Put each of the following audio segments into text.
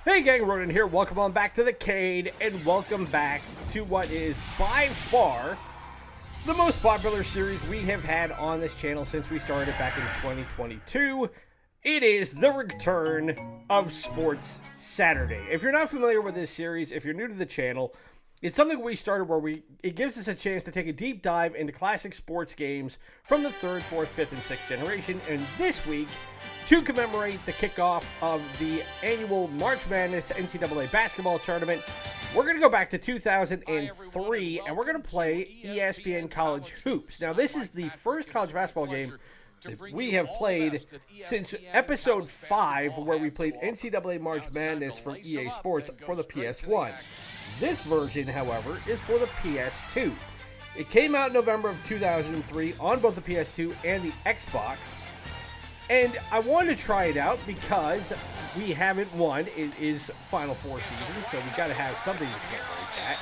Hey gang, Ronan here. Welcome on back to the Cade, and welcome back to what is by far the most popular series we have had on this channel since we started back in 2022. It is the return of Sports Saturday. If you're not familiar with this series, if you're new to the channel, it's something we started where it gives us a chance to take a deep dive into classic sports games from the 3rd, 4th, 5th, and 6th generation. And this week, to commemorate the kickoff of the annual March Madness NCAA basketball tournament, we're going to go back to 2003, and we're going to play ESPN College Hoops. Now, this is the first college basketball game that we have played since episode 5, where we played NCAA March Madness from EA Sports for the PS1. This version, however, is for the PS2. It came out in November of 2003 on both the PS2 and the Xbox. And I wanted to try it out because we haven't won. It is Final Four season, so we got to have something to commemorate that.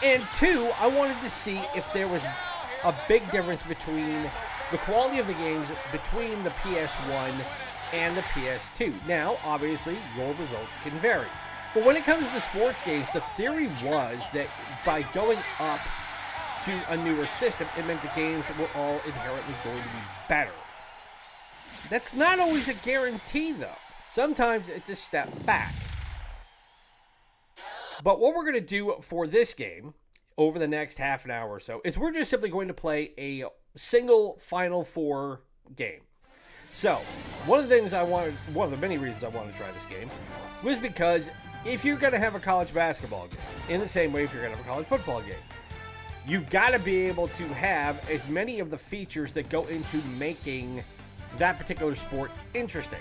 And 2, I wanted to see if there was a big difference between the quality of the games between the PS1 and the PS2. Now, obviously, your results can vary. But when it comes to sports games, the theory was that by going up to a newer system, it meant the games were all inherently going to be better. That's not always a guarantee, though. Sometimes it's a step back. But what we're going to do for this game over the next half an hour or so is we're just simply going to play a single Final Four game. So, one of the many reasons I wanted to try this game was because if you're going to have a college basketball game, in the same way if you're going to have a college football game, you've got to be able to have as many of the features that go into making that particular sport interesting.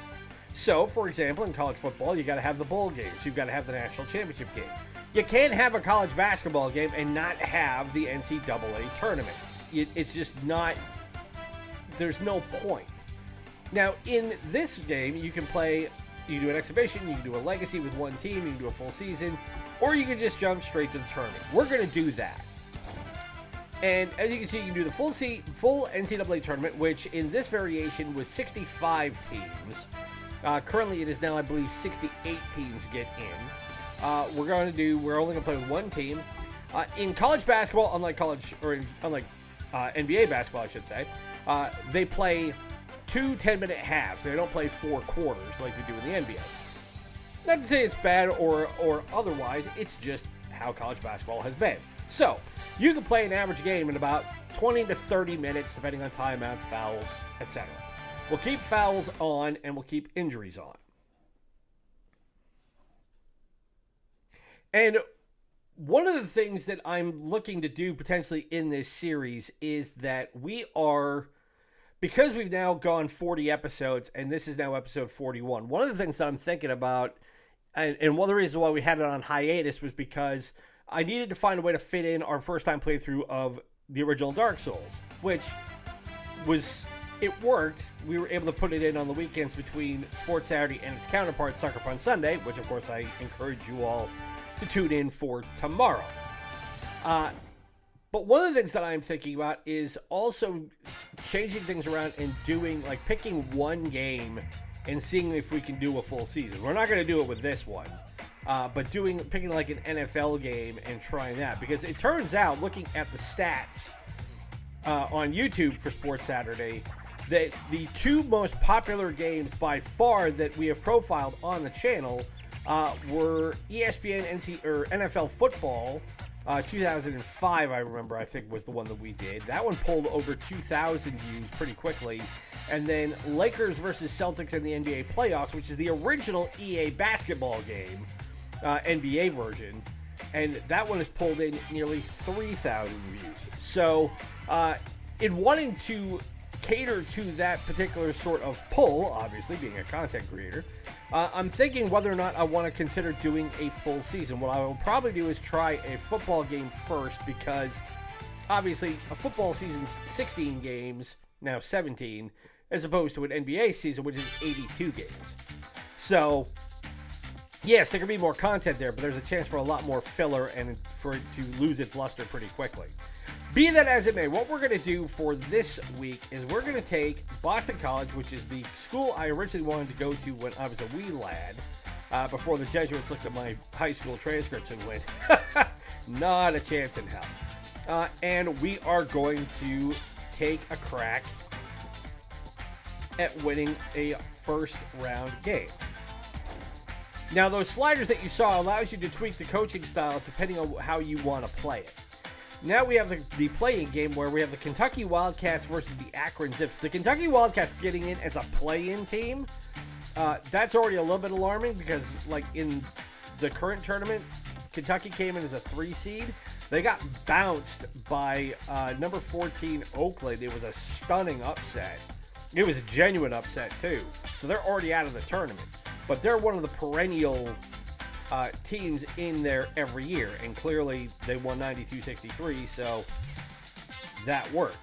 So, for example, in college football, you got to have the bowl games. You've got to have the national championship game. You can't have a college basketball game and not have the NCAA tournament. It's just not, there's no point. Now, in this game, you can do an exhibition, you can do a legacy with one team, you can do a full season, or you can just jump straight to the tournament. We're going to do that. And as you can see, you can do the full NCAA tournament, which in this variation was 65 teams. Currently, it is now, I believe, 68 teams get in. We're only going to play with one team. In college basketball, unlike NBA basketball, I should say, they play 2 10-minute halves. They don't play 4 quarters like they do in the NBA. Not to say it's bad or otherwise, it's just how college basketball has been. So, you can play an average game in about 20 to 30 minutes, depending on timeouts, fouls, etc. We'll keep fouls on, and we'll keep injuries on. And one of the things that I'm looking to do potentially in this series is that because we've now gone 40 episodes, and this is now episode 41, one of the things that I'm thinking about, and one of the reasons why we had it on hiatus was because I needed to find a way to fit in our first-time playthrough of the original Dark Souls, which it worked. We were able to put it in on the weekends between Sports Saturday and its counterpart, Sucker Punch Sunday, which, of course, I encourage you all to tune in for tomorrow. But one of the things that I'm thinking about is also changing things around and picking one game and seeing if we can do a full season. We're not going to do it with this one. But picking like an NFL game and trying that, because it turns out, looking at the stats on YouTube for Sports Saturday, that the 2 most popular games by far that we have profiled on the channel were ESPN NFL Football 2005. I think was the one that we did. That one pulled over 2,000 views pretty quickly. And then Lakers versus Celtics in the NBA playoffs, which is the original EA basketball game. NBA version, and that one has pulled in nearly 3,000 views. So, in wanting to cater to that particular sort of pull, obviously being a content creator, I'm thinking whether or not I want to consider doing a full season. What I will probably do is try a football game first, because obviously a football season's 16 games, now 17, as opposed to an NBA season, which is 82 games. So, yes, there can be more content there, but there's a chance for a lot more filler and for it to lose its luster pretty quickly. Be that as it may, what we're going to do for this week is we're going to take Boston College, which is the school I originally wanted to go to when I was a wee lad, before the Jesuits looked at my high school transcripts and went, not a chance in hell. And we are going to take a crack at winning a first round game. Now, those sliders that you saw allows you to tweak the coaching style depending on how you want to play it. Now we have the playing game where we have the Kentucky Wildcats versus the Akron Zips. The Kentucky Wildcats getting in as a play-in team, that's already a little bit alarming because, like, in the current tournament, Kentucky came in as a 3 seed. They got bounced by number 14 Oakland. It was a stunning upset. It was a genuine upset, too. So they're already out of the tournament. But they're one of the perennial teams in there every year. And clearly, they won 92-63, so that worked.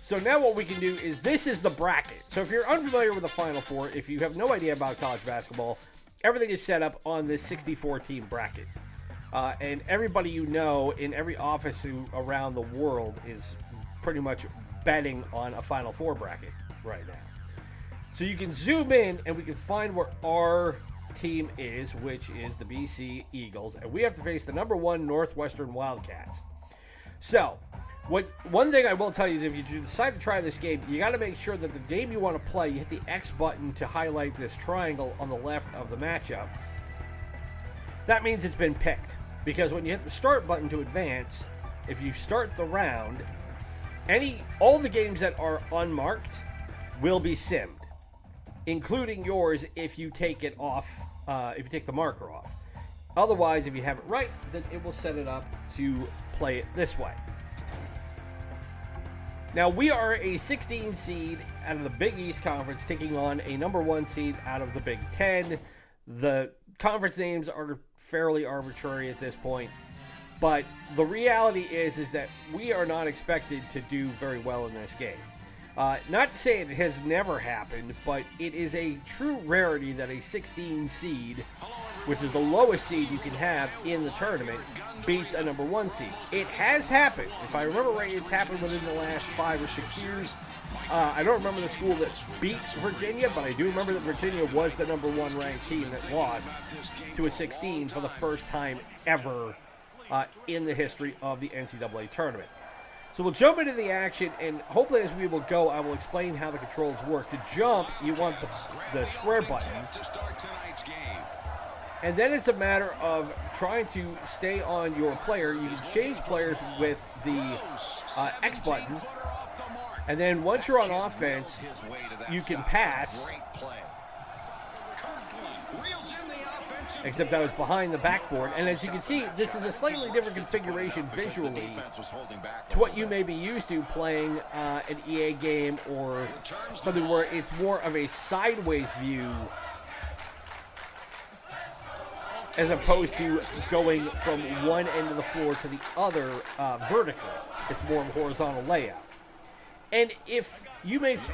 So now what we can do is, this is the bracket. So if you're unfamiliar with the Final Four, if you have no idea about college basketball, everything is set up on this 64-team bracket. And everybody you know in every office around the world is pretty much betting on a Final Four bracket right now. So you can zoom in and we can find where our team is, which is the BC Eagles, and we have to face the number 1 Northwestern Wildcats. So, one thing I will tell you is if you decide to try this game, you got to make sure that the game you want to play, you hit the X button to highlight this triangle on the left of the matchup. That means it's been picked, because when you hit the start button to advance, if you start the round, all the games that are unmarked will be simmed, including yours if you take it off, if you take the marker off. Otherwise, if you have it right, then it will set it up to play it this way. Now, we are a 16 seed out of the Big East Conference taking on a number 1 seed out of the Big Ten. The conference names are fairly arbitrary at this point, but the reality is that we are not expected to do very well in this game. Not to say it has never happened, but it is a true rarity that a 16 seed, which is the lowest seed you can have in the tournament, beats a number 1 seed. It has happened. If I remember right, it's happened within the last 5 or 6 years. I don't remember the school that beat Virginia, but I do remember that Virginia was the number 1 ranked team that lost to a 16 for the first time ever in the history of the NCAA Tournament. So we'll jump into the action, and hopefully as we will go, I will explain how the controls work. To jump, you want the square button, and then it's a matter of trying to stay on your player. You can change players with the X button, and then once you're on offense, you can pass. Except I was behind the backboard. And as you can see, this is a slightly different configuration visually to what you may be used to playing an EA game or something where it's more of a sideways view as opposed to going from one end of the floor to the other vertically. It's more of a horizontal layout. And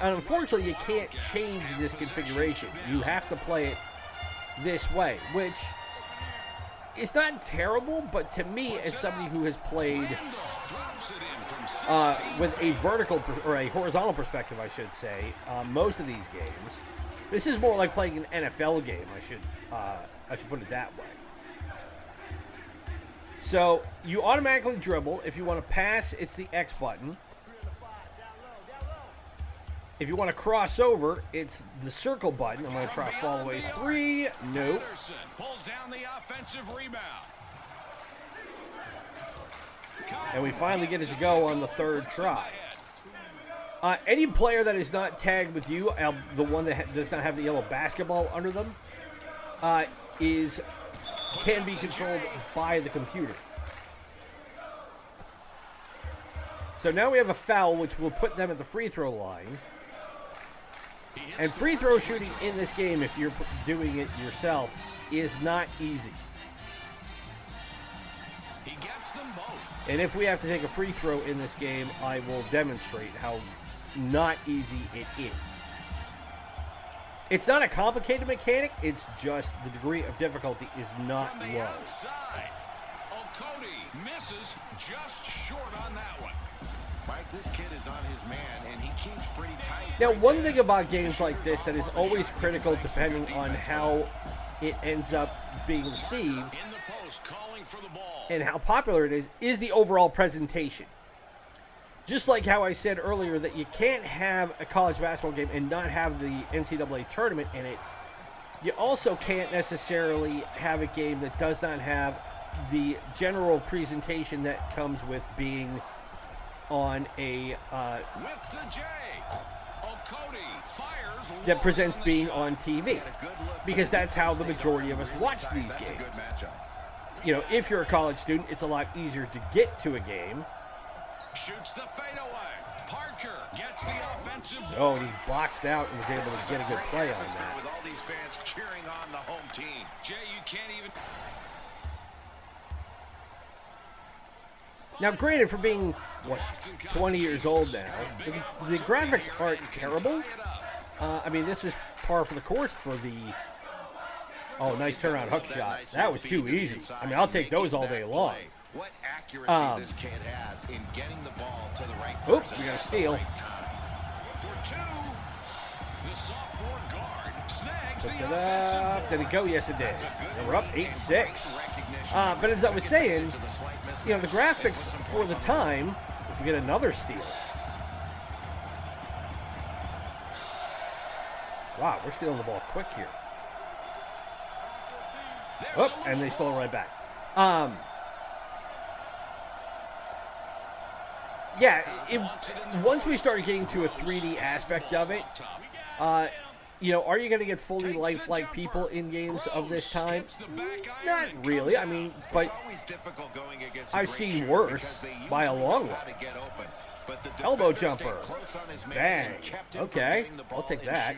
unfortunately, you can't change this configuration. You have to play it this way, which is not terrible, but to me, as somebody who has played with a vertical or a horizontal perspective, I should say, most of these games, this is more like playing an NFL game. I should put it that way. So you automatically dribble. If you want to pass, it's the X button. If you want to cross over, it's the circle button. I'm going to try a fall away 3. Nope. Pulls down the offensive rebound. And we finally get it to go on the 3rd try. Any player that is not tagged with you, the one that does not have the yellow basketball under them, can be controlled by the computer. So now we have a foul, which will put them at the free throw line. And free throw shooting in this game, if you're doing it yourself, is not easy. And if we have to take a free throw in this game, I will demonstrate how not easy it is. It's not a complicated mechanic, it's just the degree of difficulty is not low. Cody misses just short on that one. Mike, this kid is on his man, and he keeps pretty tight. Now, one thing about games like this that is always critical, depending on how it ends up being received In the post, calling for the ball. and how popular it is the overall presentation. Just like how I said earlier that you can't have a college basketball game and not have the NCAA tournament in it, you also can't necessarily have a game that does not have the general presentation that comes with being on a With the J. Cody fires that presents long being shot. on TV, because that's how the majority of us watch these That's a games. good matchup. You know, if you're a college student, it's a lot easier to get to a game. Shoots the fadeaway. Parker gets the offensive. Oh, and he boxed out and was able to get a good play on that. With all these fans cheering on the home team. Jay, you can't even. Now, granted, for being, 20 years old now, the graphics aren't terrible. I mean, this is par for the course for the... Oh, nice turnaround hook shot. That was too easy. I mean, I'll take those all day long. What accuracy this kid has in getting the ball to the right person. Oops, we got a steal. For two, the sophomore guard snags Puts the it offensive up. Did it go? Yes, it did. And we're up 8-6. But But as I was saying, you know, the graphics for the time, as we get another steal. Wow, we're stealing the ball quick here. Oh, and they stole it right back. Yeah, once we started getting to a 3D aspect of it, you know, are you going to get fully lifelike people in games of this time? Not really. I mean, but I've seen worse by a long way. Elbow jumper. Bang. Okay, I'll take that.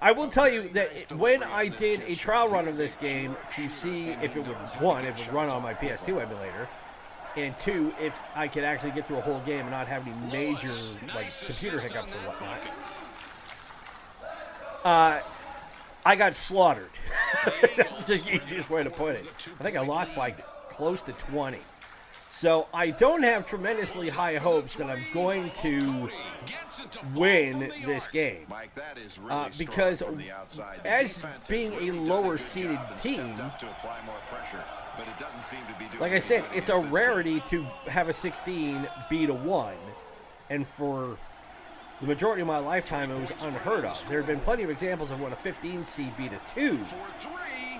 I will tell you that when I did a trial run of this game to see if it would, one, if it would run on my PS2 emulator, and two, if I could actually get through a whole game and not have any major, like, computer hiccups or whatnot, I got slaughtered. That's the easiest way to put it. I think I lost by close to 20. So I don't have tremendously high hopes that I'm going to win this game. Because as being a lower seeded team, like I said, it's a rarity to have a 16 beat a 1. And for the majority of my lifetime, it was unheard of. There have been plenty of examples of when a 15 seed beat a 2. For three,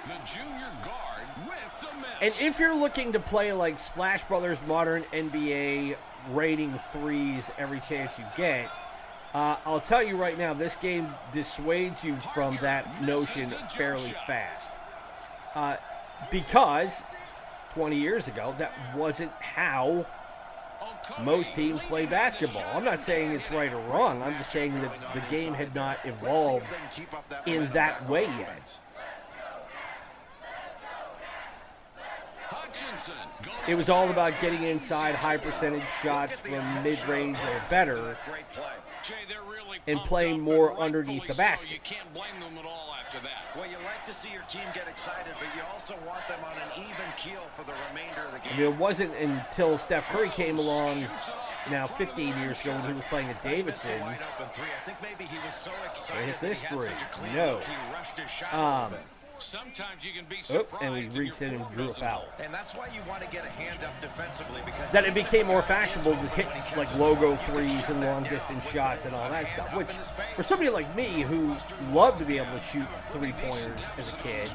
the junior guard with the miss. And if you're looking to play like Splash Brothers Modern NBA rating threes every chance you get, I'll tell you right now, this game dissuades you from that notion fairly fast. Because 20 years ago, that wasn't how most teams play basketball. I'm not saying it's right or wrong. I'm just saying that the game had not evolved in that way yet. It was all about getting inside high percentage shots from mid-range or better and playing more underneath the basket. You can't blame them at all after that. Well, you like to see your team get excited, but you also want them on an even keel for the remainder of the game. I mean, it wasn't until Steph Curry came along now 15 years ago when he was playing at Davidson. They hit this three. No. Sometimes you can be And we reached in and drew a foul. And that's why you want to get a hand up defensively, because That it became more fashionable to hit like logo threes and long distance shots and all that stuff, which for somebody like me who loved to be able to shoot 3-pointers as a kid,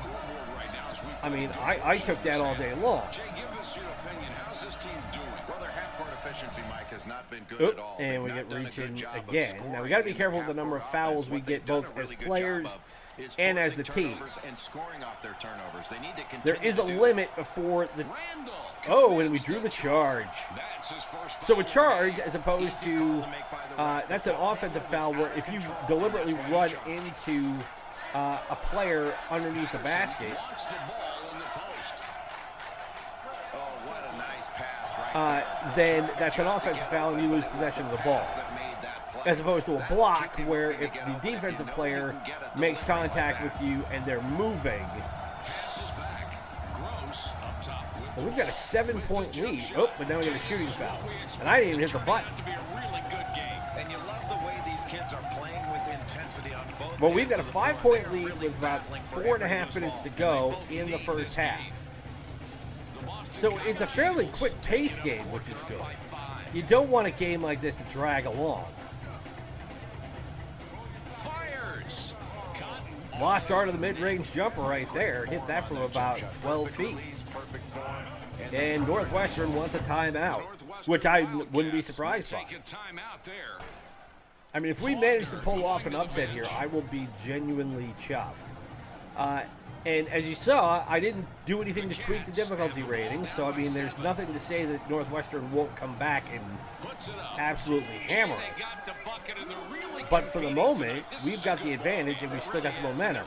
I mean, I took that all day long. Jay, give us your opinion. How's this team doing? well, their half-court efficiency, Mike, has not been good at all. And we They've get not done a reaching good job of again. Now we got to be scoring careful in with the number of half-court fouls offense. we What get they've done both a as really good players job of is and as the forcing team. turnovers and scoring off their turnovers. They need to There continue is a to do limit before the... Randall. Oh, and we drew the charge. That's his first So a foul. charge, as opposed to... that's an offensive foul where if you deliberately run into a player underneath the basket, Wants the ball in the post. Oh, what a nice pass right then that's an offensive foul and you lose possession of the ball. that made that play. As opposed to a block where if the defensive player makes contact with you and they're moving, Passes back. Gross up top with Well, we've got a 7-point lead. Oh, but now we got a shooting foul. And I didn't even hit the button. And you love the way these kids are playing with intensity on both. Well, we've got a 5-point lead with about 4.5 minutes to go in the first half. So it's a fairly quick pace game, which is good. You don't want a game like this to drag along. Lost art of the mid-range jumper right there. Hit that from about 12 feet. And Northwestern wants a timeout, which I wouldn't be surprised by. I mean, if we manage to pull off an upset here, I will be genuinely chuffed. And as you saw, I didn't do anything to tweak the difficulty ratings, so I mean, there's nothing to say that Northwestern won't come back and absolutely hammer us. But for the moment, we've got the advantage and we've still got the momentum.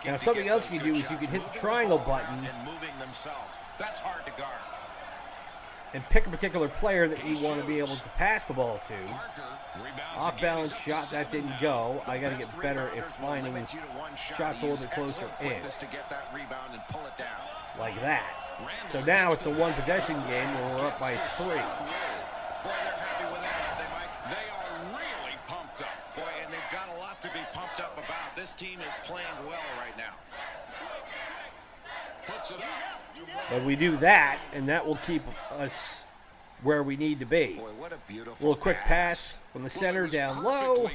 Now, something else you can do is you can hit the triangle button and pick a particular player that you want to be able to pass the ball to. Off-balance shot, that didn't go. I got to get better at finding shots a little bit closer in. Like that. So now it's a one-possession game where we're up by 3. They are really pumped up. Boy, and they've got a lot to be pumped up about. This team is playing well right now. Puts it up. But we do that, and that will keep us where we need to be. Boy, what a beautiful little quick pass from the center down low,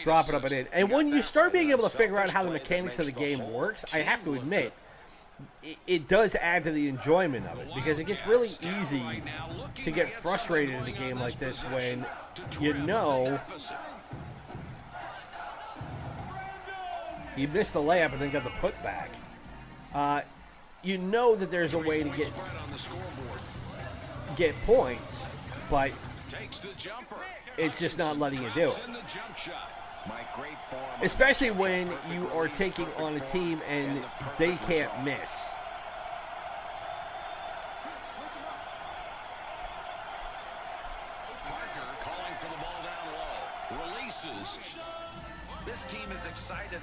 drop it up and in. And when you start being able to figure out how the mechanics of the game works, I have to admit, it does add to the enjoyment of it, because it gets really easy to get frustrated in a game like this when you know you missed the layup and then got the putback. You know that there's a way to get points, but it's just not letting you do it. Especially when you are taking on a team and they can't miss. Parker calling for the ball down low. Releases. This team is excited.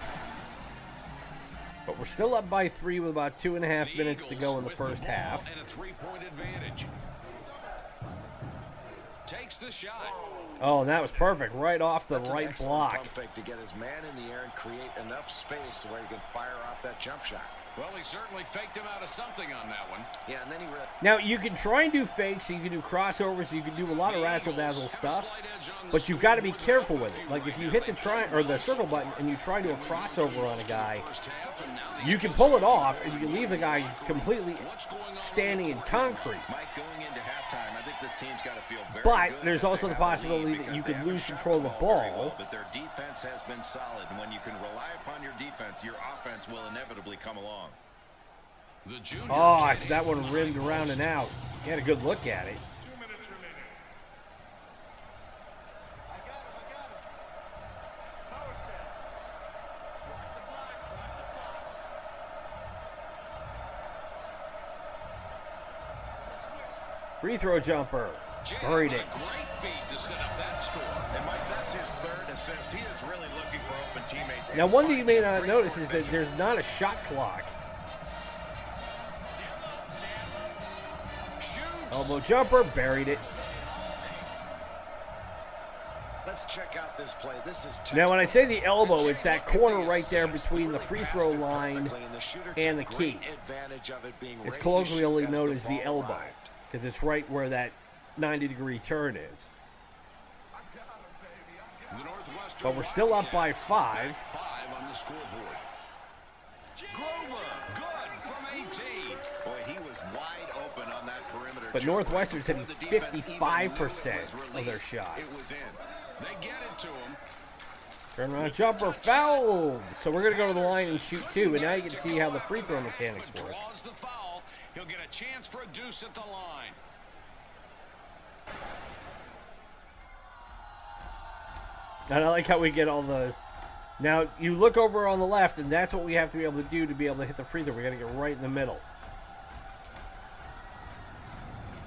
But we're still up by 3 with about 2.5 minutes to go in the first half. And a 3-point advantage. Takes the shot. Oh, and that was perfect. Right off the right block. Pump fake to get his man in the air and create enough space where he can fire off that jump shot. Well, he certainly faked him out of something on that one. Yeah, and then he now, you can try and do fakes, you can do crossovers, you can do a lot of razzle-dazzle stuff, but you've got to be careful with it. Like, if you hit the or the circle button and you try to do a crossover on a guy, you can pull it off and you can leave the guy completely standing in concrete. But there's also the possibility that you could lose control of the ball. But their defense has been solid, and when you can rely upon your defense, your offense will inevitably come along. Oh, that one rimmed around and out. He had a good look at it. Free throw jumper. Buried it. Great feed to set up that score. And Mike, that's his third assist. He is really looking for open teammates. Now, one thing you may not notice is that there's not a shot clock. Elbow jumper, buried it. Let's check out this play. This is now, when I say the elbow, it's that corner right there between the free throw line and the key. It's colloquially known as the elbow because it's right where that 90-degree turn is. But we're still up by 5. On the scoreboard. Grover, good from 18. Boy, he was wide open on that perimeter. But Northwestern's hitting 55% of their shots. It was in. They get it to him. Turnaround jumper fouled. So we're going to go to the line and shoot 2. And now you can see how the free throw mechanics work. Draws the foul. He'll get a chance for a deuce at the line. And I like how we get all the... Now, you look over on the left, and that's what we have to be able to do to be able to hit the free throw. We got to get right in the middle.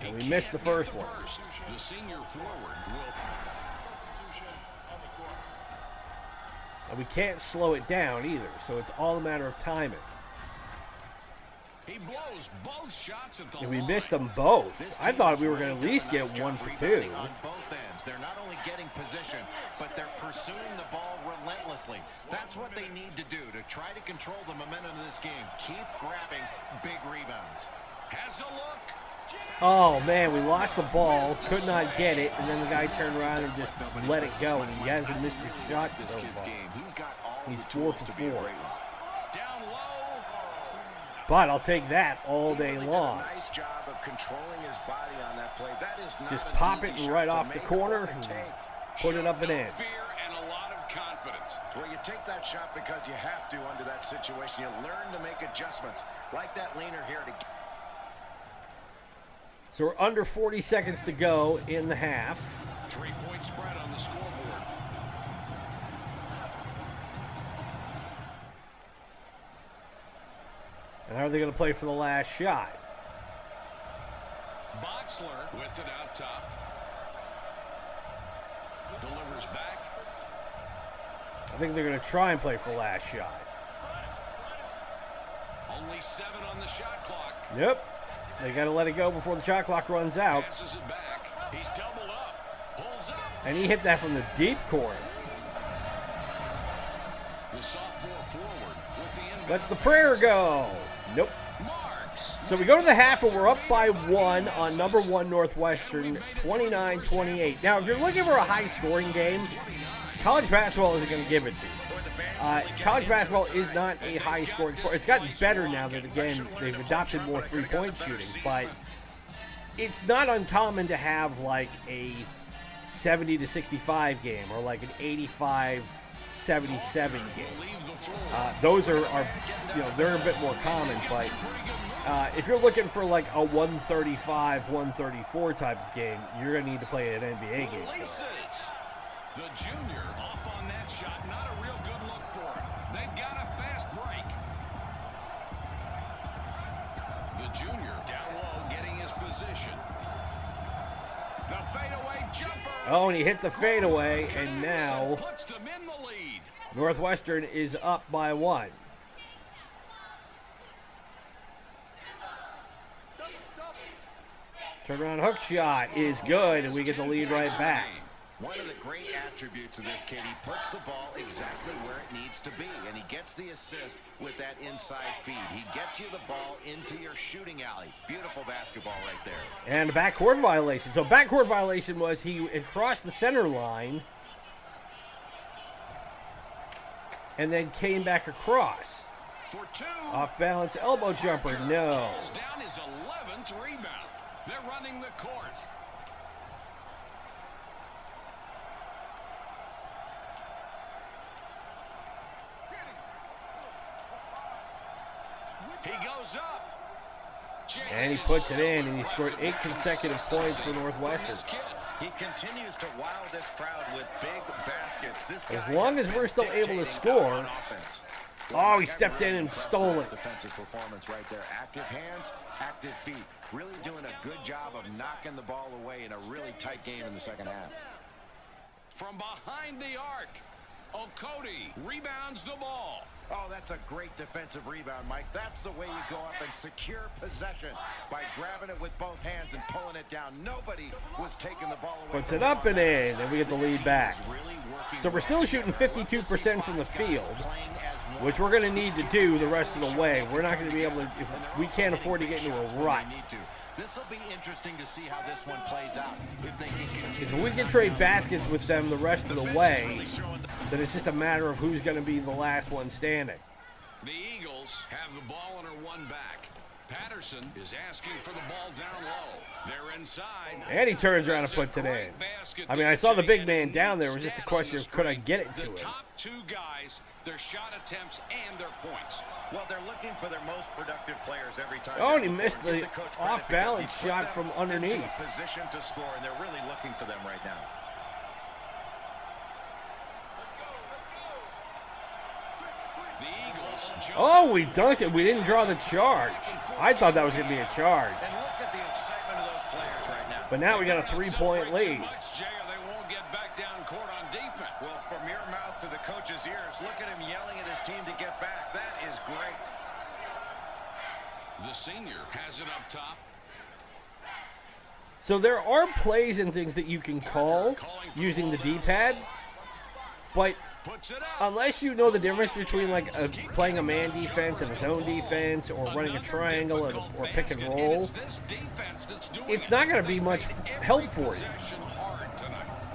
And we missed the first one. The senior forward will... And we can't slow it down either, so it's all a matter of timing. He blows both shots at the And we line. missed them both. I thought we were going to at least get 1 for 2. On both ends. They're not only getting position, but they're pursuing the ball relentlessly. That's what they need to do to try to control the momentum of this game. Keep grabbing big rebounds. Has a look. Oh, man, we lost the ball, could not get it, and then the guy turned around and just let it go, and he hasn't missed his shot This so kid's far. game. He's got all He's the 4 tools for to be a 4. great one. Down low. But I'll take that all day Really did a long. nice job of controlling his body on that play. That is not Just an pop easy it shot right to off the make corner or and take. put it up and in. Fear and a lot of confidence. Well, you take that shot because you have to under that situation. You learn to make adjustments. Like that leaner here to. So we're under 40 seconds to go in the half. 3-point spread on the scoreboard. And how are they going to play for the last shot? Boxler whipped it out top. Delivers back. I think they're going to try and play for the last shot. Only 7 on the shot clock. Yep. They got to let it go before the shot clock runs out. Passes it back. He's doubled up. Pulls up. And he hit that from the deep corner. The sophomore forward with the inbound. Lets the prayer go. Nope. Marks. So we go to the half and we're up by 1 on number 1 Northwestern, 29-28. Now, if you're looking for a high-scoring game, college basketball isn't going to give it to you. College basketball is not a high-scoring sport. It's gotten better now that, again, they've adopted more three-point shooting. But it's not uncommon to have, like, a 70-65 game or, like, an 85-77 game. Those are, you know, they're a bit more common. But if you're looking for, like, a 135, 134 type of game, you're going to need to play an NBA game for Releases. that. The junior off on that shot. Not a real good look for him. They've got a fast break. The junior down low getting his position. The fadeaway jumper. Oh, and he hit the fadeaway, and now Puts them in the lead. Northwestern is up by 1. Turnaround hook shot is good, and we get the lead right back. One of the great attributes of this kid, he puts the ball exactly where it needs to be, and he gets the assist with that inside feed. He gets you the ball into your shooting alley. Beautiful basketball right there. And a backcourt violation. So backcourt violation was he had crossed the center line and then came back across. For 2. Off balance elbow jumper, no. Pulls down his 11th rebound. They're running the court. He goes up. And he puts it in, and he scored 8 consecutive points for Northwestern. He continues to wow this crowd with big baskets. This As guy long has as been we're still able to dictating score. on offense. Oh, he stepped in and stole it. Defensive performance right there. Active hands, active feet. Really doing a good job of knocking the ball away in a really tight game in the second half. From behind the arc, Okoti rebounds the ball. Oh, that's a great defensive rebound, Mike. That's the way you go up and secure possession by grabbing it with both hands and pulling it down. Nobody was taking the ball away. Puts it up and in, and we get the lead back. So we're still shooting 52% from the field, which we're going to need to do the rest of the way. We're not going to be able to, if we can't afford to get into a rut. This will be interesting to see how this one plays out. If they can If we can trade baskets with them the rest of the way, then it's just a matter of who's going to be the last one standing. The Eagles have the ball on her one back. Patterson is asking for the ball down low. They're inside. And he turns around and puts it in. I mean, I saw the big man down there. It was just a question of could I get it to him. The top 2 guys, their shot attempts and their points. Well, they're looking for their most productive players every time. Oh, and he missed the off-balance shot from underneath. Position to score, and they're really looking for them right now. The Eagles jump. Oh, we dunked it. We didn't draw the charge. I thought that was going to be a charge. And look at the excitement of those players right now. But now we got a 3-point lead. They won't get back down court on defense. Well, from your mouth to the coach's ears, look at him yelling at his team to get back. That is great. The senior has it up top. So there are plays and things that you can call using the D-pad, but Puts it up. unless you know the difference between like playing a man defense and a zone defense, or running a triangle or pick and roll, it's not going to be much help for you.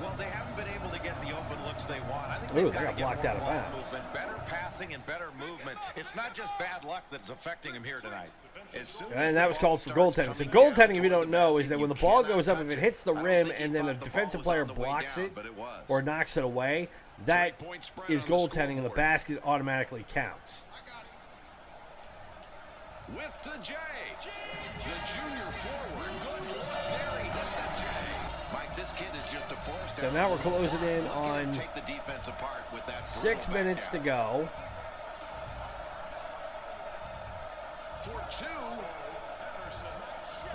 Well, they haven't been able to get the open looks they want. I think Ooh, they've they got got to get blocked more out of ball bounds. movement, better passing and better movement. It's not just bad luck that's affecting them here tonight. As soon as And the that was ball called for starts goaltending. So coming down goaltending, if you toward don't the know, basket, is that when the you ball cannot goes up, touch if it it. hits the I don't rim think he and then a thought the ball defensive was player on the way blocks down, it but it was. or knocks it away, that 3-point spread is on the goaltending, and the scoreboard. basket automatically counts. With the J. The junior forward. Good look there. He hit the J. Mike, this kid is just a force. So now we're closing in Look at on him take the defense apart with that 6 brutal minutes to backhand. go. For two.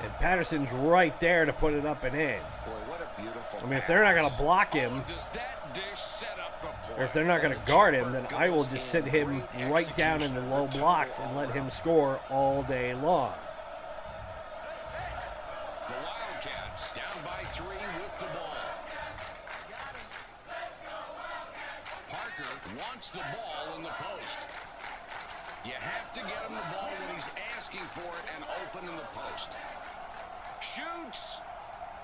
And Patterson's right there to put it up and in. Boy, what a beautiful I mean, if they're not going to block him, Oh, does that dish set up the play? or if they're not going to guard him, then I will just sit him right down in the low blocks and let him score all day long. The Wildcats down by 3 with the ball. Parker wants the ball in the post. You have to get him the ball when he's asking for it and open in the post. Shoots.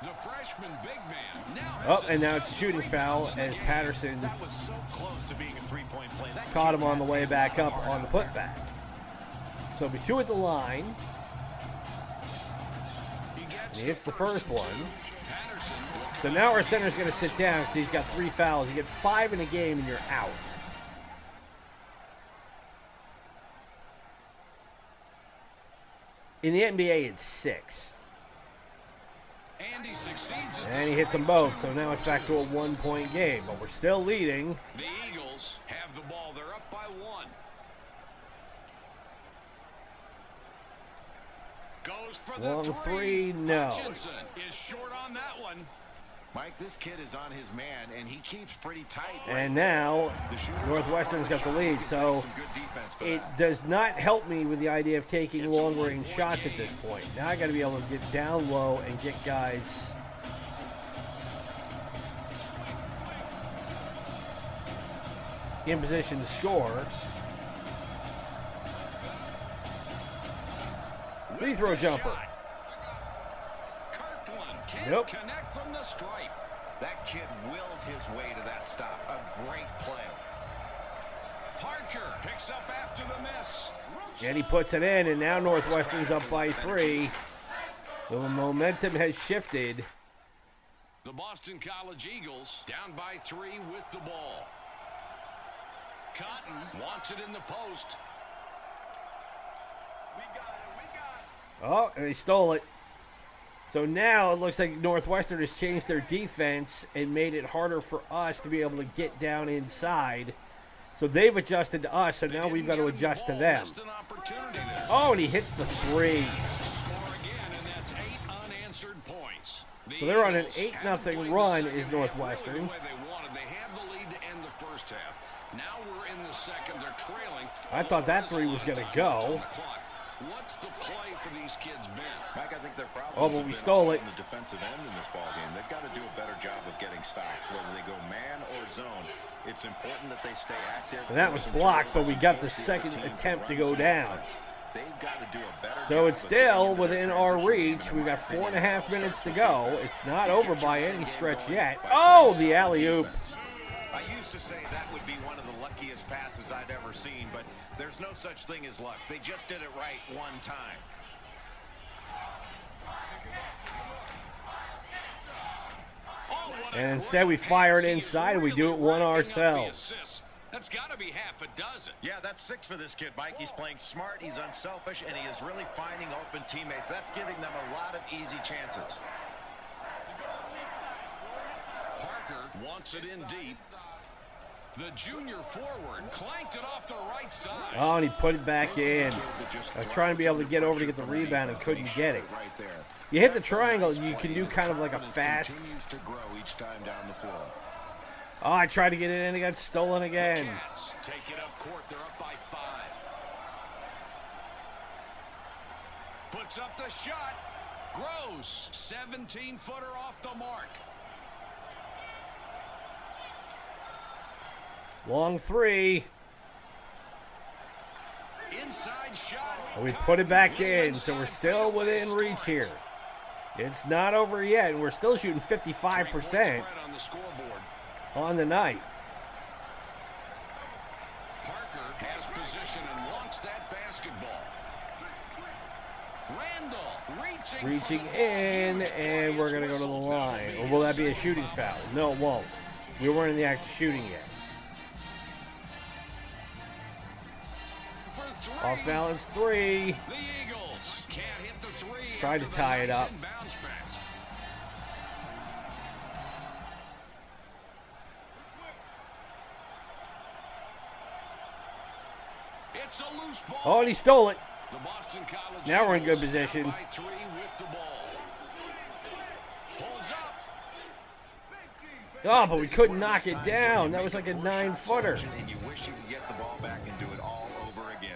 The freshman big man. Now Oh, and now it's a shooting foul as Patterson That was so close to being a three-point play. That caught kid him on the has way to back hit up hard on the for that. putback. So it'll be 2 at the line. he gets He hits the first and one. 2. Patterson. So now our center's going to sit down because he's got 3 fouls. You get 5 in a game and you're out. In the NBA, it's 6. And he succeeds at And the he hits them strike. both, so now it's back to a 1-point game. But we're still leading. The Eagles have the ball. They're up by 1. Goes for the Long three, no. Hutchinson is short on that one. Mike, this kid is on his man, and he keeps pretty tight. And now The shooter's Northwestern's got the on lead, shot. so Some good defense for it that. does not help me with the idea of taking long-range shots at this point. Now I got to be able to get down low and get guys in position to score. Free throw jumper. Kirkland can't Nope. connect from the stripe. That kid willed his way to that stop. A great play. Parker picks up after the miss. And he puts it in, and now Northwestern's up by 3. The momentum has shifted. The Boston College Eagles down by 3 with the ball. Cotton wants it in the post. Oh, and they stole it. So now it looks like Northwestern has changed their defense and made it harder for us to be able to get down inside. So they've adjusted to us, so now we've got to adjust to them. Missed an opportunity there. Oh, and he hits the 3. Score again, and that's 8 unanswered points. The So they're on an Eagles 8-0 haven't played the run second is half Northwestern. really the way they wanted. They had the lead to end the first half. Now we're in the second. They're trailing. I thought that 3 was going to go. What's the play for these kids been? Mike, I think their problems Oh, but have we been stole all it. on the defensive end in this ball game. They've got to do a better job of getting stops, whether they go man or zone. It's important that they stay active. And that was blocked, but we got the second attempt to go down. They've got to do a better So job it's of still getting into within their our transition game, reach. and in We've my got opinion, 4.5 it all minutes to starts go. with It's not you over get by your any game stretch going yet. by Oh, playing the solid alley-oop. defense. I used to say that would be one of the luckiest passes I'd ever seen, but there's no such thing as luck. They just did it right one time. And instead we fire it inside and we do it one ourselves. That's got to be half a dozen. Yeah, that's 6 for this kid, Mike. He's playing smart, he's unselfish, and he is really finding open teammates. That's giving them a lot of easy chances. Parker wants it in deep. The junior forward clanked it off the right side. Oh, and he put it back in. I was trying to be able to get over to get the rebound and couldn't get it. Right there. You hit the triangle, you can do kind of like a fast. Continues to grow each time down the floor. Oh, I tried to get it in, it got stolen again. Cats take it up court. They're up by 5. Puts up the shot. Gross. 17-footer off the mark. Long three. Inside shot. And we put it back in, so we're still within reach here. It's not over yet, and we're still shooting 55% on the night. Parker has position and wants that basketball. Randall Reaching in, and we're going to go to the line. Or will that be a shooting foul? No, it won't. We weren't in the act of shooting yet. Off balance three. The Eagles can't hit the three. Tried to tie it up. It's a loose ball. Oh, and he stole it. The Boston College Now we're in good Eagles position. by 3 with the ball. Pulls up. Oh, but we couldn't knock it down. That was like a 9-footer. And you wish you could get the ball back and do it all over again.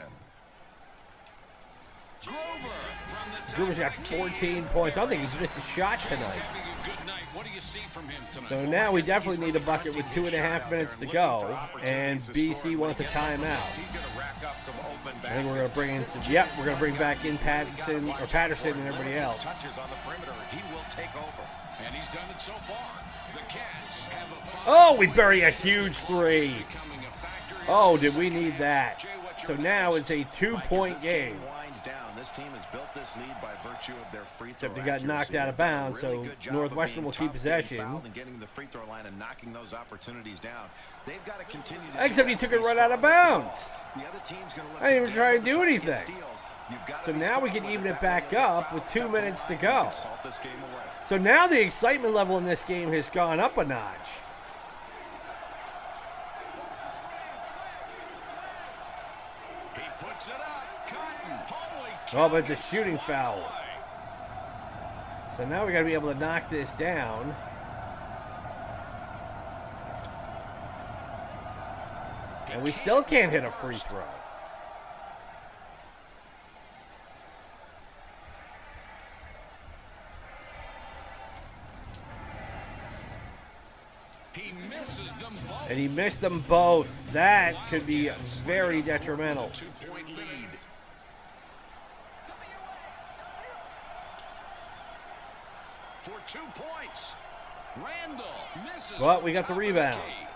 Grover from the top. Gruber's got 14 points. I don't think he's missed a shot Jay's tonight. having a good night. What do you see from him tonight? So now we definitely need a bucket with 2.5 minutes to go. And BC wants a timeout. He's going to rack up some open And we're going to baskets. bring in some, yep, we're going to bring back in Patterson and everybody else. Touches on the perimeter. He will take over. And he's done it so far. The Cats have a 5. Oh, we bury a huge three. Becoming a factor in Oh, this did we game. need that? Jay, what's So your now thoughts? it's a 2-point This game. winds down. This team has built this lead by virtue of their free Except throw they got knocked accuracy. out of They've done a bounds, really so good job Northwestern of will being keep tough, getting possession. fouled and getting to the free throw line and knocking those opportunities down. They've got to continue to Except he took it right out of bounds. The other team's going to look I didn't even to try to them do to get anything. steals. You've got to So be now we strong can with even it that back when you get up with fouled. 2 Step minutes to alive, go. you can salt this game away. So now the excitement level in this game has gone up a notch. He puts it up. Cotton. Holy Oh, but it's a shooting foul. So now we got to be able to knock this down. And we still can't hit a free throw. He misses them both. And he missed them both. That could be very detrimental. 2-point lead. For 2 points. Randall misses. Well, we got the top of rebound. key.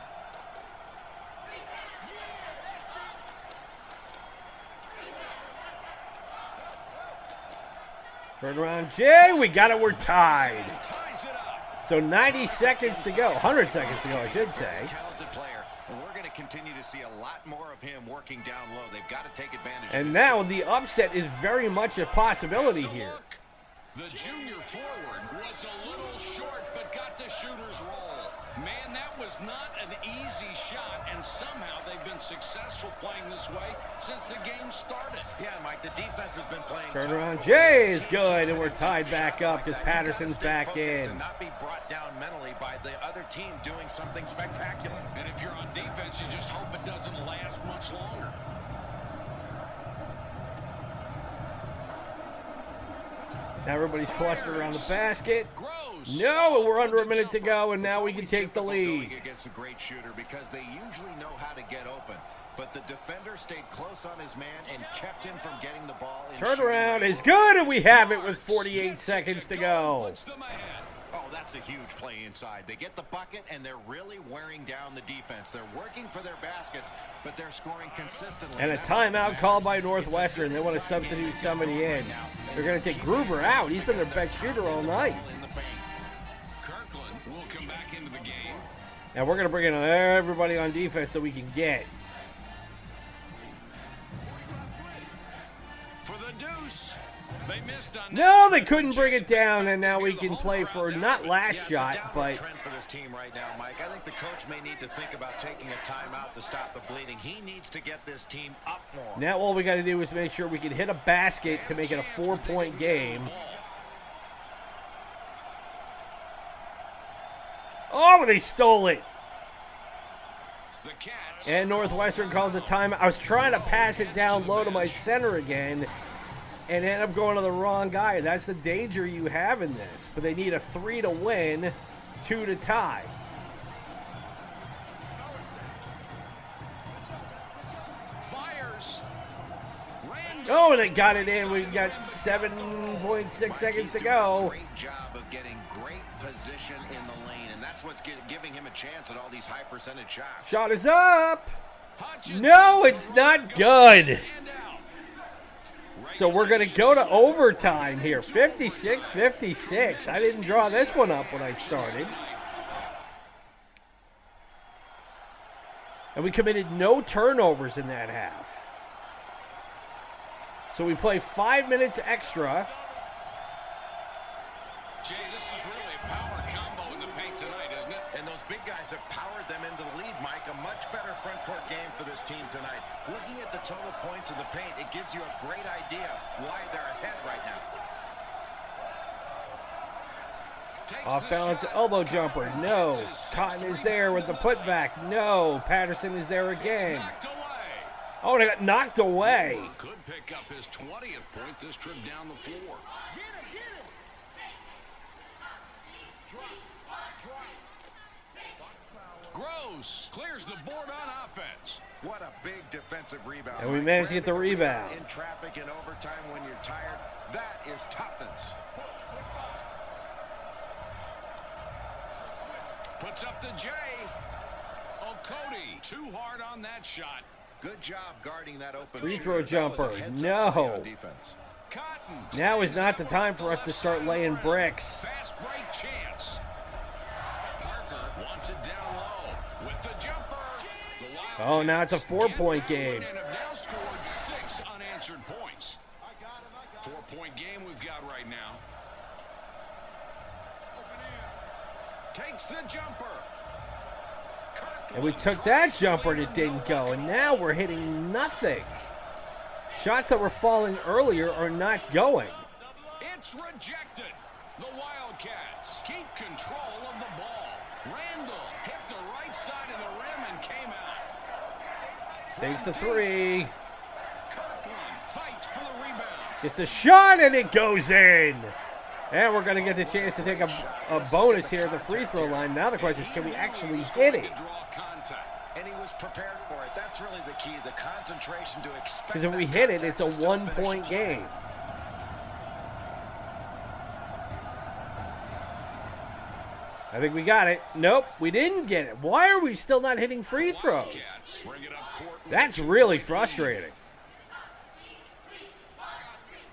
Turn around, Jay. We got it. We're tied. Ties it up. So 90 seconds to go. 100 seconds to go, I should say. Talented player, and we're going to continue to see a lot more of him working down low. They've got to take advantage of And this. now the upset is very much a possibility here. The junior forward was a little short, but got the shooter's roll. Man, that was not an easy shot, and somehow they've been successful playing this way since the game started. Yeah, Mike, the defense has been playing Turn tough. around, Jay is good, and we're tied back up because Patterson's back in. And not be brought down mentally by the other team doing something spectacular. And if you're on defense, you just hope it doesn't last much longer. Now everybody's clustered around the basket. Gross. No, and we're under a minute to go, and now we can It's take the always lead. difficult going against a great shooter because they usually know how to get open. But the defender stayed close on his man and kept him from getting the ball in Turn shooting around range. is good, and we have it with 48 seconds to go. Puts them ahead. Oh, that's a huge play inside. They get the bucket, and they're really wearing down the defense. They're working for their baskets, but they're scoring consistently. And a That's what timeout matters. called by Northwestern. They want to substitute somebody in. They're going to take Gruber out. He's been their best shooter all night. In the paint. Kirkland will come back into the game. And we're going to bring in everybody on defense that we can get. For the deuce. They missed on No, they couldn't bring it down, and now we can play for not last Yeah, it's shot, a downward but trend for this team right now, Mike. I think the coach may need to think about taking a timeout to stop the bleeding. He needs to get this team up more. now all we got to do is make sure we can hit a basket to make it a 4-point game. Oh, they stole it. the Cats. And Northwestern calls the timeout. I was trying to pass it down low to my center again, and end up going to the wrong guy. That's the danger you have in this. But they need a 3 to win, 2 to tie. Fires. Oh, they got it in. We've got 7.6 seconds to go. Great job of getting great position in the lane, and that's what's giving him a chance at all these high percentage shots. Shot is up. No, it's not good. So we're going to go to overtime here. 56-56. I didn't draw this one up when I started. And we committed no turnovers in that half. So we play 5 minutes extra. Jay, this is really a power combo in the paint tonight, isn't it? And those big guys have powered them into the lead, Mike. A much better front court game for this team tonight. Looking at the total points in the paint, it gives you a great idea why they're ahead right now. Off balance elbow jumper. No. Cotton is there with the putback. No. Patterson is there again. Oh, and it got knocked away. Could pick up his 20th point this trip down the floor. Gross clears the board on offense. What a big defensive rebound. And we managed to get the rebound. In traffic in overtime when you're tired, that is toughness. Puts up the J. Oh, Cody, too hard on that shot. Good job guarding that open Free shooter. throw That was a jumper. heads-up play on No. defense. Cotton. Now is not the time for us to start laying bricks. Fast break chance. Parker wants it down low with the jumper. The Oh, now it's a 4-point Wildcats game. and have now scored 6 unanswered points. 4-point game we've got right now. Takes the jumper. And we took that jumper and it didn't go. And now we're hitting nothing. Shots that were falling earlier are not going. It's rejected. The Wildcats keep control of the ball. Randall hit the right side of the rim and came out. Takes the 3. Kirkland fights for the rebound. Gets the shot and it goes in. And we're going to get the chance to take a bonus here at the free throw line. Now the question is, can we actually hit it? Draw contact. And he was prepared for it. That's really the key, the concentration to expect. Because if we hit it, it's a 1-point game. I think we got it. Nope, we didn't get it. Why are we still not hitting free throws? Wildcats bring it up court. That's really frustrating.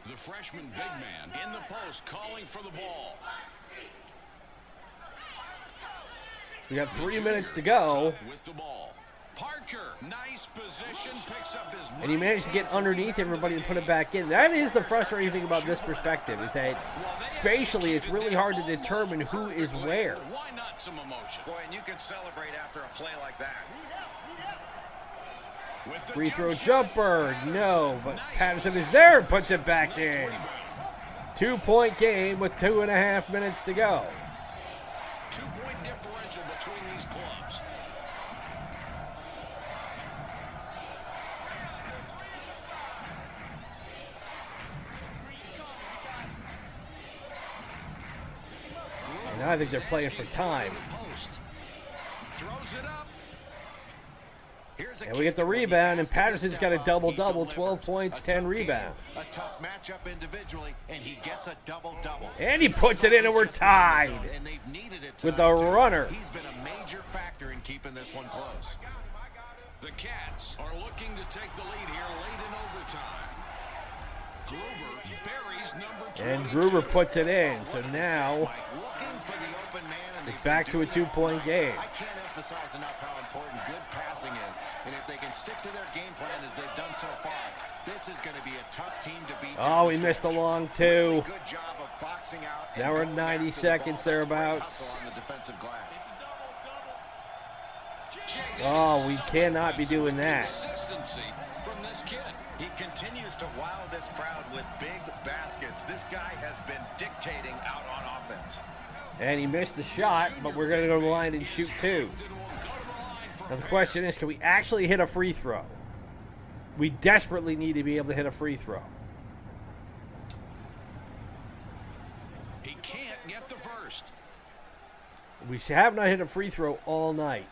The freshman big man in the post calling for the ball. We got 3 minutes to go. With the ball. Parker, nice position, picks up his And he managed to get underneath everybody and put it back in. That is the frustrating thing about this perspective, is that spatially it's really hard to determine who is where. Why not some emotion? Boy, and you can celebrate after a play like that. With the Free throw jump shot. jumper, no, but Patterson is there and puts it back in. 2-point game with 2.5 minutes to go. 2-point differential between these clubs. And I think they're playing for time. Post. Throws it up. Here's a And we get the kick. rebound, and Patterson's got a He double-double, delivers. 12 points, A 10 tough game, rebounds. A tough matchup individually, and he gets a double-double. And he puts it in, and we're tied And they've needed it with the tonight, too. runner. He's been a major factor in keeping this one close. The Cats are looking to take the lead here late in overtime. Gruber buries number 22. And Gruber puts it in, so now Mike, looking for the open man, and it's they've back been to a doing that 2-point tonight. game. I can't emphasize enough how important good passing is. And if they can stick to their game plan as they've done so far, this is going to be a tough team to beat. Oh, we missed a long 2. Good job of boxing out. Now we're 90 seconds thereabouts. On the defensive glass. Oh, we cannot be doing that. Consistency from this kid. He continues to wow this crowd with big baskets. This guy has been dictating out on offense. And he missed the shot, but we're going to go to the line and shoot 2. Now the question is, can we actually hit a free throw? We desperately need to be able to hit a free throw. We have not hit a free throw all night.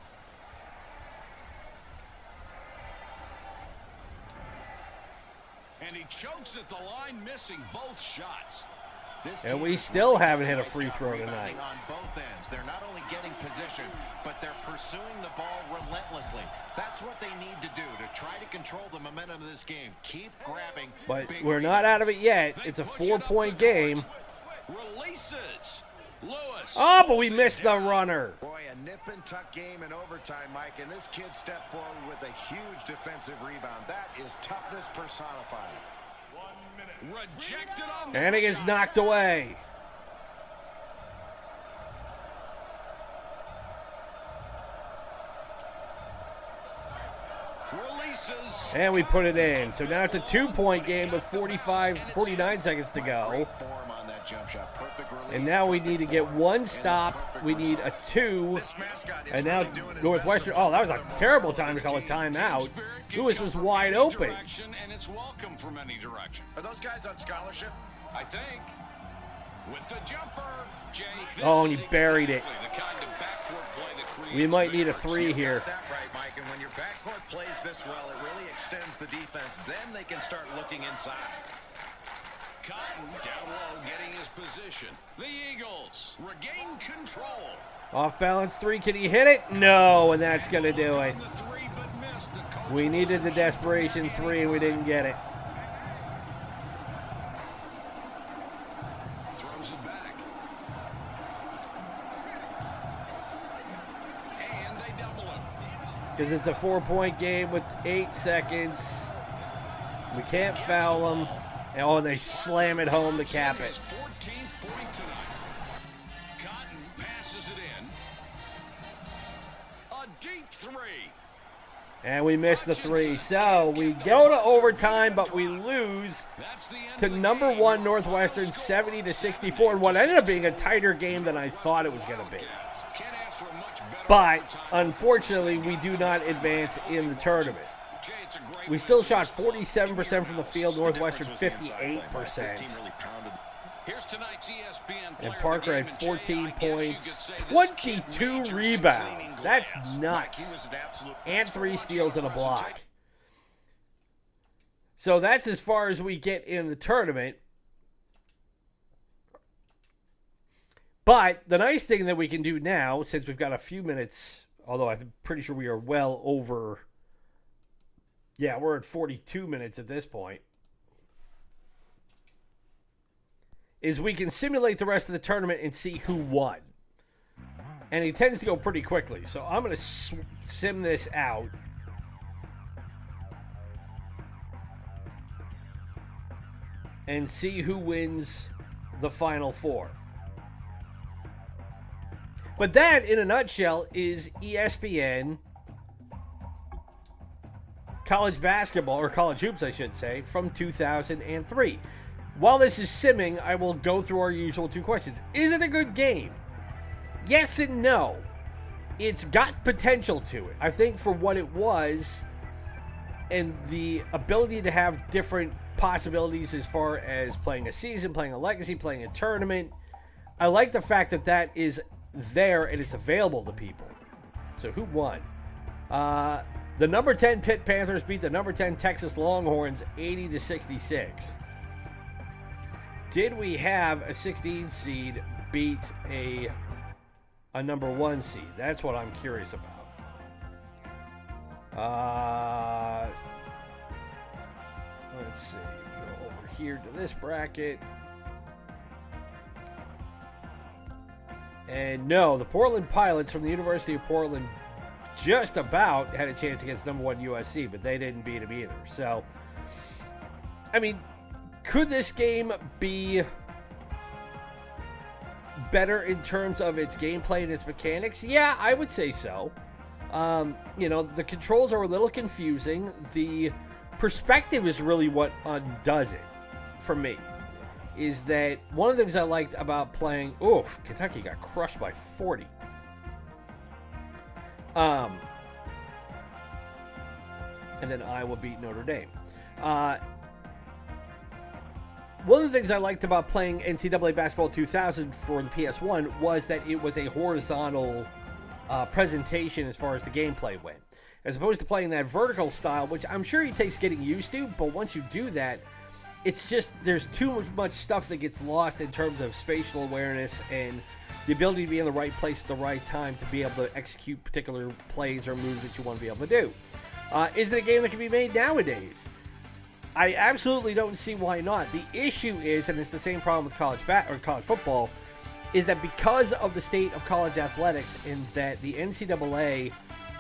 And he chokes at the line, missing both shots. And we still haven't hit a free throw tonight. On both ends, they're not only getting position, but they're pursuing the ball relentlessly. That's what they need to do to try to control the momentum of this game. Keep grabbing. But we're not out of it yet. It's a 4-point game. Releases. Lewis. Oh, but we missed the runner. Boy, a nip-and-tuck game in overtime, Mike, and this kid stepped forward with a huge defensive rebound. That is toughness personified. Rejected on And it gets knocked away. Releases. And we put it in. So now it's a 2-point game with 49 seconds to go. Great form on that jump shot. Perfect release. And now we need to get 1 stop. We need a 2. And now Northwestern. Oh, that was a terrible time to call a timeout. Lewis was wide open. And it's welcome from any direction. Are those guys on scholarship? I think. With the jumper, Jay. Oh, and he buried it. The kind of backcourt play that creates We might need a big 3 here. That right, Mike. And when your backcourt plays this well, it really extends the defense. Then they can start looking inside. Cotton down low, getting his position. The Eagles regain control. Off balance 3. Can he hit it? No, and that's going to do it. The 3 but missed. The coach We needed the desperation 3, and we didn't get it. throws it back. And they double him. Because it's a 4-point game with 8 seconds. We can't foul them. Oh, and they slam it home to cap it. 14th point tonight. Cotton passes it in. A deep 3. And we missed the 3. So we go to overtime, but we lose That's the end to of the number game. 1 Northwestern 70-64 in what ended up being a tighter game than I thought it was going to be. Can't ask for a much better But overtime. unfortunately, we do not advance in the tournament. Jay, it's a great We still shot 47% from the field, Northwestern 58%. Here's tonight's ESPN And player Parker of the had game, and Jay, 14 I guess you points, could say this kid 22 majors in rebounds. cleaning That's glass. He nuts. was an absolute And 3 steals and a block. So that's as far as we get in the tournament. But the nice thing that we can do now, since we've got a few minutes, although I'm pretty sure we are well over, yeah, we're at 42 minutes at this point, is we can simulate the rest of the tournament and see who won. And it tends to go pretty quickly. So I'm going to sim this out. And see who wins the Final Four. But that, in a nutshell, is ESPN college basketball, or college hoops, I should say, from 2003. While this is simming, I will go through our usual 2 questions. Is it a good game? Yes and no. It's got potential to it. I think for what it was, and the ability to have different possibilities as far as playing a season, playing a legacy, playing a tournament, I like the fact that that is there and it's available to people. So who won? The number 10 Pitt Panthers beat the number 10 Texas Longhorns 80-66. Did we have a 16 seed beat a number 1 seed? That's what I'm curious about. Let's see. Go over here to this bracket. And no, the Portland Pilots from the University of Portland just about had a chance against number 1 USC, but they didn't beat them either. So, I mean, could this game be better in terms of its gameplay and its mechanics? Yeah, I would say so. The controls are a little confusing. The perspective is really what undoes it for me. Is that one of the things I liked about playing... Oof, Kentucky got crushed by 40. And then Iowa beat Notre Dame. one of the things I liked about playing NCAA Basketball 2000 for the PS1 was that it was a horizontal presentation as far as the gameplay went, as opposed to playing that vertical style, which I'm sure it takes getting used to, but once you do that, it's just, there's too much stuff that gets lost in terms of spatial awareness and the ability to be in the right place at the right time to be able to execute particular plays or moves that you want to be able to do. Is it a game that can be made nowadays? I absolutely don't see why not. The issue is, and it's the same problem with college football, is that because of the state of college athletics and that the NCAA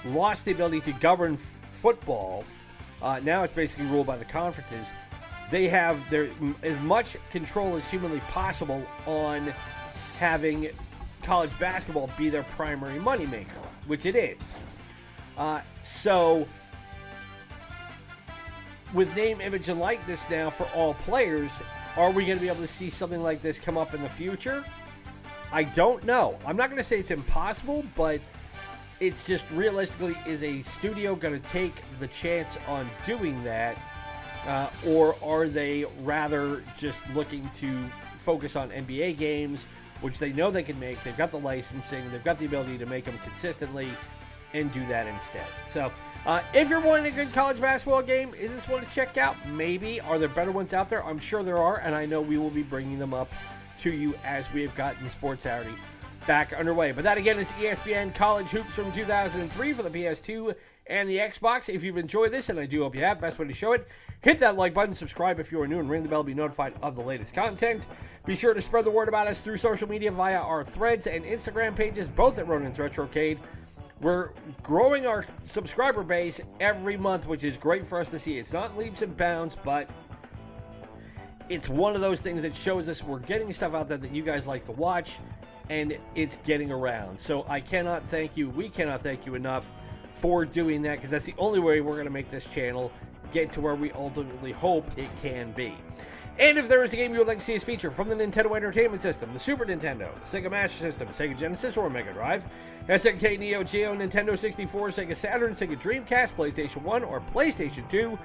lost the ability to govern football, now it's basically ruled by the conferences. They have as much control as humanly possible on having college basketball be their primary moneymaker, which it is. So, with name, image, and likeness now for all players, are we going to be able to see something like this come up in the future? I don't know. I'm not going to say it's impossible, but it's just realistically, is a studio going to take the chance on doing that? Or are they rather just looking to focus on NBA games, which they know they can make? They've got the licensing, they've got the ability to make them consistently, and do that instead. So, if you're wanting a good college basketball game, is this one to check out? Maybe. Are there better ones out there? I'm sure there are, and I know we will be bringing them up to you as we have gotten Sports Saturday back underway. But that again is ESPN College Hoops from 2003 for the PS2 and the Xbox. If you've enjoyed this, and I do hope you have, best way to show it, hit that like button, subscribe if you are new, and ring the bell to be notified of the latest content. Be sure to spread the word about us through social media via our Threads and Instagram pages, both at Ronan's Retrocade. We're growing our subscriber base every month, which is great for us to see. It's not leaps and bounds, but it's one of those things that shows us we're getting stuff out there that you guys like to watch, and it's getting around. So I cannot thank you, we cannot thank you enough for doing that, because that's the only way we're going to make this channel get to where we ultimately hope it can be. And if there is a game you would like to see us feature from the Nintendo Entertainment System, the Super Nintendo, the Sega Master System, Sega Genesis, or MegaDrive, SNK, Neo-Geo, Nintendo 64, Sega Saturn, Sega Dreamcast, PlayStation 1, or PlayStation 2,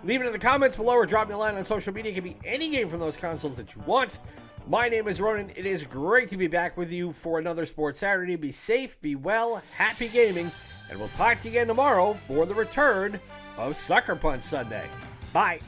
leave it in the comments below or drop me a line on social media. It can be any game from those consoles that you want. My name is Ronan. It is great to be back with you for another Sports Saturday. Be safe, be well, happy gaming, and we'll talk to you again tomorrow for the return of Sucker Punch Sunday. Bye.